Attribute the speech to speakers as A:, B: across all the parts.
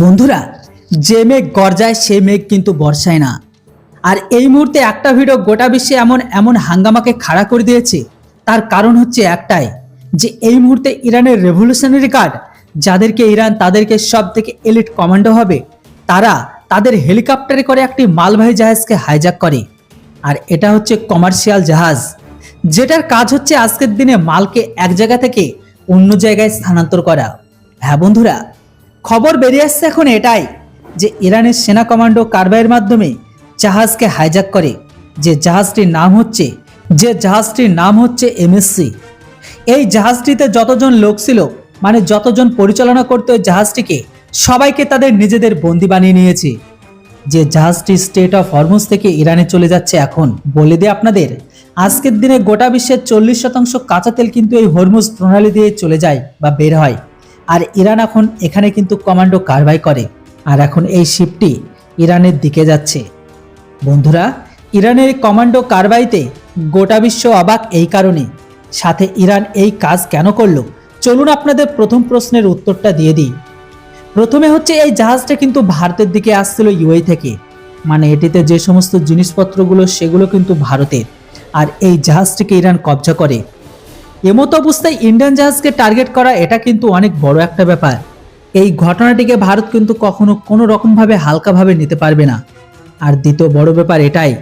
A: বন্ধুরা, যে মেঘ গর্জায় সে মেঘ কিন্তু বর্ষায় না। আর এই মুহূর্তে একটা ভিডিও গোটা বিশ্বে এমন এমন হাঙ্গামাকে খাড়া করে দিয়েছে। তার কারণ হচ্ছে একটাই, যে এই মুহূর্তে ইরানের রেভলিউশনারি গার্ড, যাদেরকে ইরান তাদেরকে সব থেকে এলিট কমান্ডো হবে, তারা তাদের হেলিকপ্টারে করে একটি মালবাহী জাহাজকে হাইজ্যাক করে। আর এটা হচ্ছে কমার্শিয়াল জাহাজ, যেটার কাজ হচ্ছে আজকের দিনে মালকে এক জায়গা থেকে অন্য জায়গায় স্থানান্তর করা। হ্যাঁ বন্ধুরা, খবর বেরিয়ে আসছে এখন এটাই, যে ইরানের সেনা কমান্ডো কারবাইয়ের মাধ্যমে জাহাজকে হাইজ্যাক করে। যে জাহাজটির নাম হচ্ছে এমএসসি। এই জাহাজটিতে যতজন লোক ছিল, মানে যতজন পরিচালনা করতে ওই জাহাজটিকে, সবাইকে তাদের নিজেদের বন্দী বানিয়ে নিয়েছে। যে জাহাজটি স্টেট অফ হরমুজ থেকে ইরানে চলে যাচ্ছে। এখন বলে দিই আপনাদের, আজকের দিনে গোটা বিশ্বের 40% কাঁচা তেল কিন্তু এই হরমুজ প্রণালী দিয়ে চলে যায় বা বের হয়। আর ইরান এখন এখানে কিন্তু কমান্ডো কারবাই করে। আর এখন এই শিপটি ইরানের দিকে যাচ্ছে। বন্ধুরা, ইরানের কমান্ডো কারবাইতে গোটা বিশ্ব অবাক এই কারণে। সাথে ইরান এই কাজ কেন করলো, চলুন আপনাদের প্রথম প্রশ্নের উত্তরটা দিয়ে দিই। প্রথমে হচ্ছে, এই জাহাজটা কিন্তু ভারতের দিকে আসছিল ইউএই থেকে। মানে এটিতে যে সমস্ত জিনিসপত্রগুলো সেগুলো কিন্তু ভারতের। আর এই জাহাজটিকে ইরান কবজা করে। এমতো অবস্থায় ইন্ডিয়ান জাহাজকে টার্গেট করা, এটা কিন্তু অনেক বড় একটা ব্যাপার। এই ঘটনাটিকে ভারত কিন্তু কখনো কোনো রকমভাবে হালকাভাবে নিতে পারবে না। আর দ্বিতীয় বড় ব্যাপার এটাই,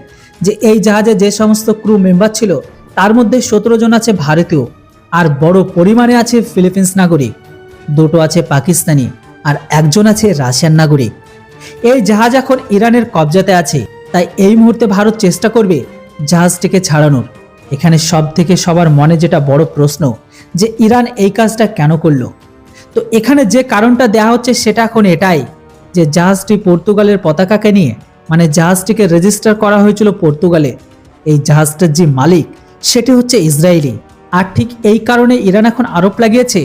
A: যে এই জাহাজে যে সমস্ত ক্রু মেম্বার ছিল, তার মধ্যে 17 জন আছে ভারতীয়, আর বড় পরিমাণে আছে ফিলিপিন্স নাগরিক, 2টো আছে পাকিস্তানি, আর 1জন আছে রাশিয়ান নাগরিক। এই জাহাজ এখন ইরানের কবজাতে আছে। তাই এই মুহূর্তে ভারত চেষ্টা করবে জাহাজটিকে ছাড়ানোর। এখানে সবার মনে যেটা বড় প্রশ্ন, যে ইরান এই কাজটা কেন করলো। তো এখানে যে কারণটা দেওয়া হচ্ছে সেটা এখন এটাই, যে জাহাজটি পর্তুগালের পতাকাকে নিয়ে, মানে জাহাজটিকে রেজিস্টার করা হয়েছিল পর্তুগালে। এই জাহাজটার যে মালিক সেটি হচ্ছে ইসরায়েলি। আর ঠিক এই কারণে ইরান এখন আরোপ লাগিয়েছে,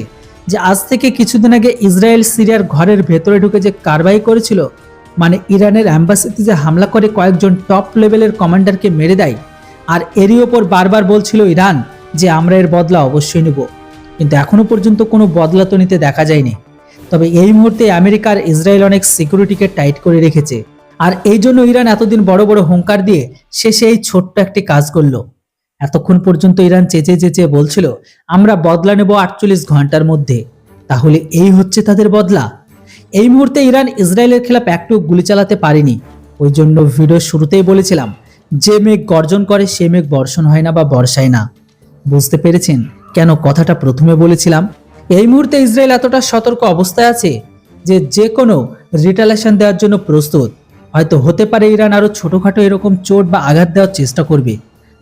A: যে আজ থেকে কিছুদিন আগে ইসরায়েল সিরিয়ার ঘরের ভেতরে ঢুকে যে কারবাই করেছিল, মানে ইরানের অ্যাম্বাসিতে যে হামলা করে কয়েকজন টপ লেভেলের কমান্ডারকে মেরে দেয়। আর এরই ওপর বারবার বলছিল ইরান যে আমরা এর বদলা অবশ্যই নেব, কিন্তু এখনো পর্যন্ত কোনো বদলা তো নিতে দেখা যায়নি। তবে এই মুহূর্তে আমেরিকা আর ইসরায়েল অনেক সিকিউরিটিকে টাইট করে রেখেছে। আর এই জন্য ইরান এতদিন বড় বড় হুঙ্কার দিয়ে শেষে এই ছোট্ট একটি কাজ করলো। এতক্ষণ পর্যন্ত ইরান চেঁচিয়ে বলছিল আমরা বদলা নেব 48 ঘন্টার মধ্যে। তাহলে এই হচ্ছে তাদের বদলা। এই মুহূর্তে ইরান ইসরায়েলের খেলাফ একটু গুলি চালাতে পারেনি। ওই জন্য ভিডিও শুরুতেই বলেছিলাম, যে মেঘ গর্জন করে সে মেঘ বর্ষণ হয় না বা বর্ষায় না। বুঝতে পেরেছেন কেন কথাটা প্রথমে বলেছিলাম? এই মুহূর্তে ইসরায়েল এতটা সতর্ক অবস্থায় আছে যে কোনো রিটালিয়েশন দেওয়ার জন্য প্রস্তুত। হয়তো হতে পারে ইরান আরো ছোটখাটো এরকম চোট বা আঘাত দেওয়ার চেষ্টা করবে।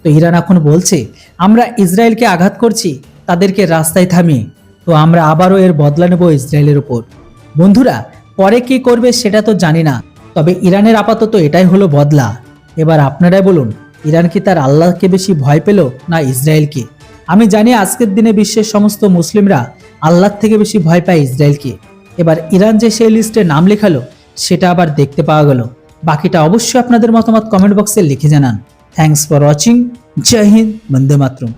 A: তো ইরান এখন বলছে আমরা ইসরায়েলকে আঘাত করছি, তাদেরকে রাস্তায় থামিয়ে, তো আমরা আবারও এর বদলা নেব ইসরায়েলের উপর। বন্ধুরা, পরে কি করবে সেটা তো জানি না, তবে ইরানের আপাতত এটাই হলো বদলা। এবার আপনারাই বলুন, ইরান কি তার আল্লাহকে বেশি ভয় পেল না ইসরায়েলকে? আমি জানি আজকের দিনে বিশ্বের সমস্ত মুসলিমরা আল্লাহর থেকে বেশি ভয় পায় ইসরায়েলকে। এবার ইরান যে সেই লিস্টে নাম লেখালো সেটা আবার দেখতে পাওয়া গেল। বাকিটা অবশ্যই আপনাদের মতামত কমেন্ট বক্সে লিখে জানান। Thanks for watching. জয় হিন্দ, বন্দে মাতরম।